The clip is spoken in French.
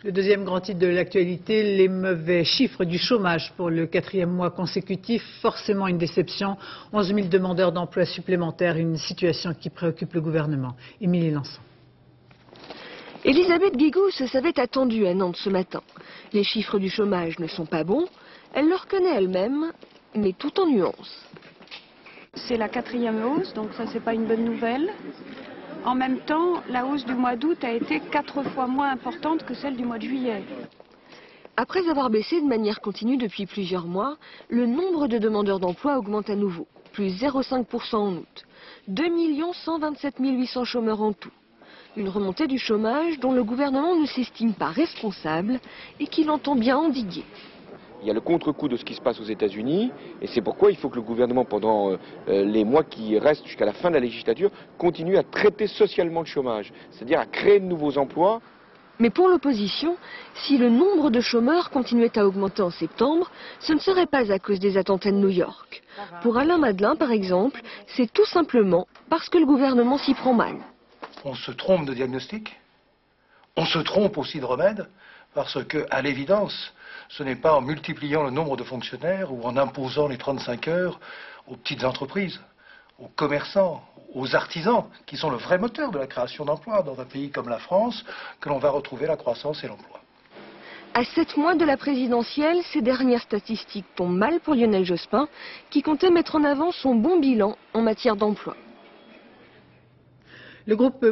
Le deuxième grand titre de l'actualité, les mauvais chiffres du chômage pour le 4e mois consécutif. Forcément une déception. 11 000 demandeurs d'emploi supplémentaires, une situation qui préoccupe le gouvernement. Émilie Lançon. Elisabeth Guigou se savait attendue à Nantes ce matin. Les chiffres du chômage ne sont pas bons, elle le reconnaît elle-même, mais tout en nuances. C'est la 4e hausse, donc ça c'est pas une bonne nouvelle. En même temps, la hausse du mois d'août a été 4 fois moins importante que celle du mois de juillet. Après avoir baissé de manière continue depuis plusieurs mois, le nombre de demandeurs d'emploi augmente à nouveau, plus 0,5% en août. 2 127 800 chômeurs en tout. Une remontée du chômage dont le gouvernement ne s'estime pas responsable et qu'il entend bien endiguer. Il y a le contre-coup de ce qui se passe aux États-Unis et c'est pourquoi il faut que le gouvernement, pendant les mois qui restent jusqu'à la fin de la législature, continue à traiter socialement le chômage, c'est-à-dire à créer de nouveaux emplois. Mais pour l'opposition, si le nombre de chômeurs continuait à augmenter en septembre, ce ne serait pas à cause des attentats de New York. Pour Alain Madelin, par exemple, c'est tout simplement parce que le gouvernement s'y prend mal. On se trompe de diagnostic, on se trompe aussi de remède, parce que, à l'évidence, ce n'est pas en multipliant le nombre de fonctionnaires ou en imposant les 35 heures aux petites entreprises, aux commerçants, aux artisans, qui sont le vrai moteur de la création d'emplois dans un pays comme la France, que l'on va retrouver la croissance et l'emploi. À 7 mois de la présidentielle, ces dernières statistiques tombent mal pour Lionel Jospin, qui comptait mettre en avant son bon bilan en matière d'emploi. Le groupe